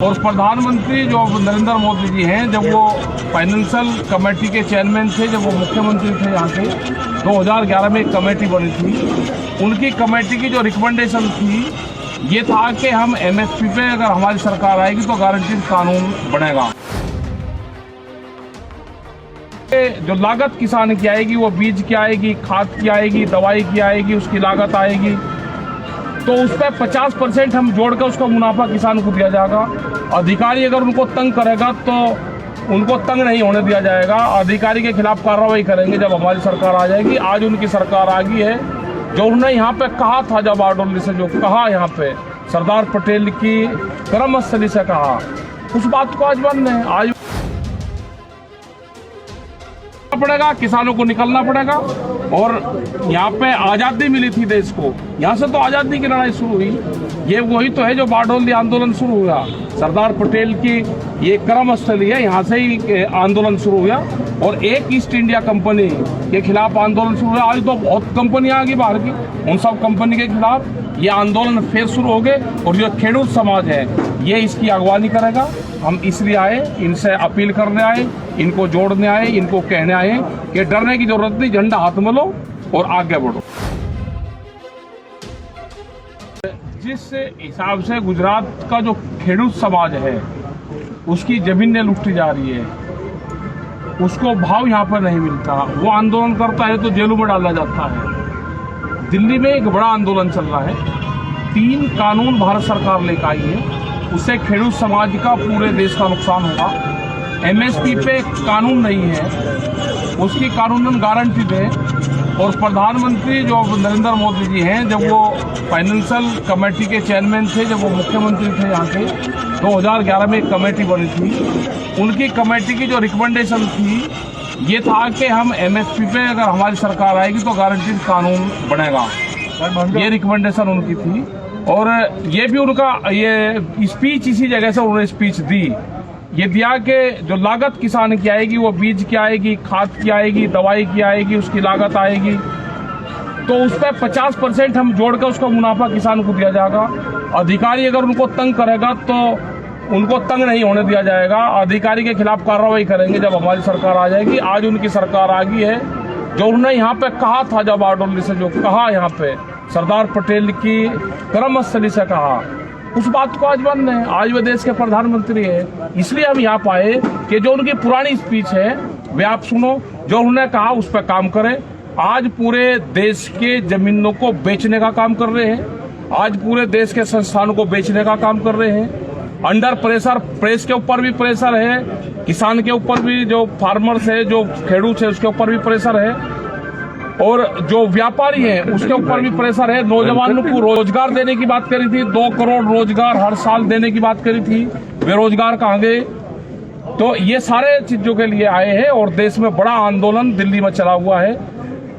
और प्रधानमंत्री जो नरेंद्र मोदी जी हैं, जब वो फाइनेंशियल कमेटी के चेयरमैन थे, जब वो मुख्यमंत्री थे यहाँ के, 2011 में एक कमेटी बनी थी। उनकी कमेटी की जो रिकमेंडेशन थी ये था कि हम एमएसपी पे अगर हमारी सरकार आएगी तो गारंटीड कानून बनेगा। जो लागत किसान की आएगी वो बीज की आएगी, खाद की आएगी, दवाई की आएगी, उसकी लागत आएगी, तो उस पर 50% हम जोड़ कर उसका मुनाफा किसान को दिया जाएगा। अधिकारी अगर उनको तंग करेगा तो उनको तंग नहीं होने दिया जाएगा। अधिकारी के खिलाफ कार्रवाई करेंगे जब हमारी सरकार आ जाएगी। आज उनकी सरकार आ गई है। जो उन्होंने यहाँ पे कहा था, जब बारडोली से जो कहा यहाँ पे सरदार पटेल की कर्मस्थली से कहा, उस बात को आज बंद है। आज पड़ेगा, किसानों को निकलना पड़ेगा। और यहाँ पे आज़ादी मिली थी देश को, यहाँ से तो आज़ादी की लड़ाई शुरू हुई। ये वही तो है जो बारडोली आंदोलन शुरू हुआ। सरदार पटेल की ये कर्मस्थली है, यहाँ से ही आंदोलन शुरू हुआ। और एक ईस्ट इंडिया कंपनी के खिलाफ आंदोलन शुरू हुआ। आज तो बहुत कंपनियां आ गई बाहर की, उन सब कंपनी के खिलाफ ये आंदोलन फिर शुरू हो गए। और जो खेडूत समाज है ये इसकी अगवानी करेगा। हम इसलिए आए, इनसे अपील करने आए, इनको जोड़ने आए, इनको कहने आए कि डरने की जरूरत नहीं, झंडा हाथ में लो और आगे बढ़ो। जिस हिसाब से गुजरात का जो खेडूत समाज है उसकी जमीनें लुटी जा रही है, उसको भाव यहाँ पर नहीं मिलता, वो आंदोलन करता है तो जेलों में डाला जाता है। दिल्ली में एक बड़ा आंदोलन चल रहा है। 3 कानून भारत सरकार लेकर आई है, उससे खेडूत समाज का पूरे देश का नुकसान होगा। एमएसपी पे कानून नहीं है, उसकी कानूनन गारंटी दे। और प्रधानमंत्री जो नरेंद्र मोदी जी हैं, जब वो फाइनेंशियल कमेटी के चेयरमैन थे, जब वो मुख्यमंत्री थे यहाँ के, 2011 में एक कमेटी बनी थी। उनकी कमेटी की जो रिकमेंडेशन थी ये था कि हम एमएसपी पे अगर हमारी सरकार आएगी तो गारंटीड कानून बनेगा। ये रिकमेंडेशन उनकी थी। और ये भी उनका ये स्पीच इसी जगह से उन्होंने स्पीच दी। ये दिया कि जो लागत किसान की आएगी वो बीज की आएगी, खाद की आएगी, दवाई की आएगी, उसकी लागत आएगी, तो उस पर 50% हम जोड़कर उसका मुनाफा किसान को दिया जाएगा। अधिकारी अगर उनको तंग करेगा तो उनको तंग नहीं होने दिया जाएगा। अधिकारी के खिलाफ कार्रवाई करेंगे जब हमारी सरकार आ जाएगी। आज उनकी सरकार आ गई है। जो उन्होंने यहाँ पे कहा था, जब बारडोली से जो कहा यहाँ पे सरदार पटेल की कर्मस्थली से कहा, उस बात को आज बंद है। आज वे देश के प्रधानमंत्री है। इसलिए हम यहाँ पाए कि जो उनकी पुरानी स्पीच है वे आप सुनो, जो उन्होंने कहा उस पर काम करें। आज पूरे देश के जमीनों को बेचने का काम कर रहे हैं, आज पूरे देश के संस्थानों को बेचने का काम कर रहे हैं। अंडर प्रेशर, प्रेस के ऊपर भी प्रेशर है, किसान के ऊपर भी, जो फार्मर्स है, जो खेडूत है, उसके ऊपर भी प्रेशर है, और जो व्यापारी है उसके ऊपर भी प्रेशर है। नौजवानों को रोजगार देने की बात करी थी, 2 करोड़ रोजगार हर साल देने की बात करी थी, बेरोजगार कहाँ गए? तो ये सारे चीजों के लिए आए हैं। और देश में बड़ा आंदोलन दिल्ली में चला हुआ है।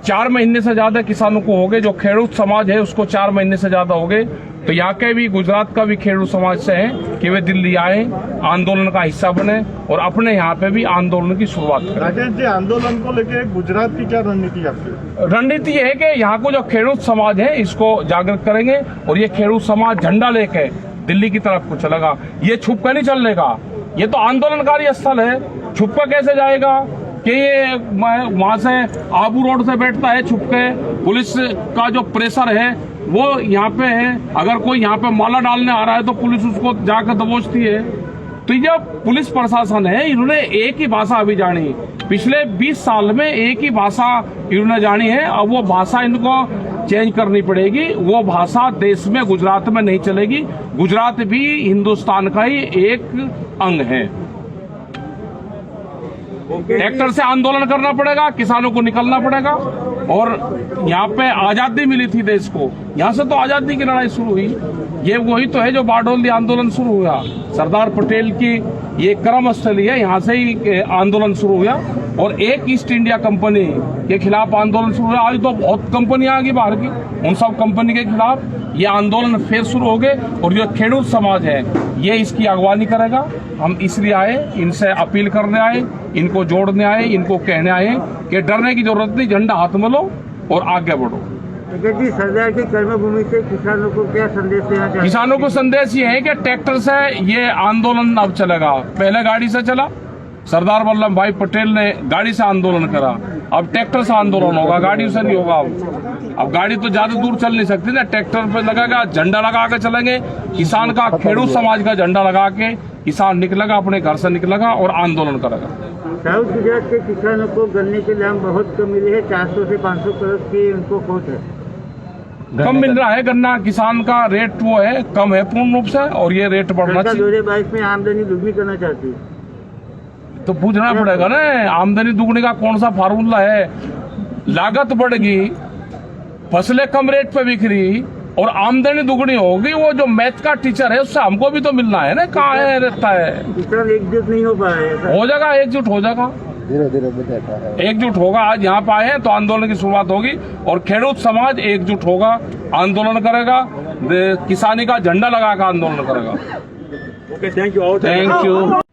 4 महीने से ज्यादा किसानों को हो गए। जो खेडूत समाज है उसको 4 महीने से ज्यादा हो गए। तो यहाँ के भी, गुजरात का भी खेडूत समाज से है कि वे दिल्ली आए, आंदोलन का हिस्सा बने और अपने यहाँ पे भी आंदोलन की शुरुआत करें। राकेश जी, आंदोलन को लेकर गुजरात की क्या रणनीति आपकी? रणनीति ये है कि यहाँ को जो खेडूत समाज है इसको जागृत करेंगे और ये खेडूत समाज झंडा लेके दिल्ली की तरफ को चलेगा। ये छुप कर नहीं चलने का, ये तो आंदोलनकारी स्थल है। छुप कर कैसे जाएगा कि ये वहां से आबू रोड से बैठता है छुप के। पुलिस का जो प्रेशर है वो यहाँ पे है। अगर कोई यहाँ पे माला डालने आ रहा है तो पुलिस उसको जाकर दबोचती है। तो ये पुलिस प्रशासन है, इन्होंने एक ही भाषा अभी जानी। पिछले 20 साल में एक ही भाषा इन्होंने जानी है। अब वो भाषा इनको चेंज करनी पड़ेगी। वो भाषा देश में, गुजरात में नहीं चलेगी। गुजरात भी हिंदुस्तान का ही एक अंग है। ट्रैक्टर से आंदोलन करना पड़ेगा, किसानों को निकलना पड़ेगा। और यहाँ पे आजादी मिली थी देश को, यहाँ से तो आजादी की लड़ाई शुरू हुई। ये वही तो है जो बारडोली आंदोलन शुरू हुआ। सरदार पटेल की ये कर्मस्थली है, यहाँ से ही आंदोलन शुरू हुआ। और एक ईस्ट इंडिया कंपनी के खिलाफ आंदोलन शुरू हुआ। आज तो बहुत कंपनियां आ गई बाहर की, उन सब कंपनी के खिलाफ ये आंदोलन फिर शुरू हो गए। और जो खेडूत समाज है ये इसकी अगवानी करेगा। हम इसलिए आए, इनसे अपील करने आए, इनको जोड़ने आए, इनको कहने आए कि डरने की जरूरत नहीं, झंडा हाथ में लो और आगे बढ़ो। जी, सरदार की कर्मभूमि से किसानों को क्या संदेश देना चाहते हैं? किसानों को संदेश ये है कि ट्रैक्टर से ये आंदोलन अब चलेगा। पहले गाड़ी से चला, सरदार वल्लभ भाई पटेल ने गाड़ी से आंदोलन करा, अब ट्रैक्टर से आंदोलन होगा, गाड़ी से नहीं होगा। अब गाड़ी तो ज्यादा दूर चल नहीं सकती ना, ट्रैक्टर पे लगेगा, झंडा लगा के चलेंगे। किसान का, खेडूत समाज का झंडा लगा के किसान निकलेगा, अपने घर से निकलेगा और आंदोलन करेगा। साउथ गुजरात के किसानों को गन्ने के दाम बहुत कम मिले हैं, 400 से 500 करोड़ की उनको खोट है। कम मिल रहा है गन्ना, किसान का रेट वो है कम है पूर्ण रूप से, और ये रेट बढ़ना सरकार चाहिए। 2022 में आमदनी दुगनी करना चाहती है। तो पूछना पड़ेगा ना, आमदनी दुगनी का कौन सा फार्मूला है? लागत बढ़ेगी, फसलें कम रेट पे बिक रही और आमदनी दुगनी होगी। वो जो मैथ का टीचर है उससे हमको भी तो मिलना है ना, कहाँ है रहता है। किसान एकजुट नहीं हो पा रहे हैं। हो जाएगा, एकजुट हो जाएगा, धीरे धीरे एकजुट होगा। आज यहाँ पे आए हैं तो आंदोलन की शुरुआत होगी और खेडूत समाज एकजुट होगा, आंदोलन करेगा, किसानी का झंडा लगा कर आंदोलन करेगा। Okay, thank you. Thank you.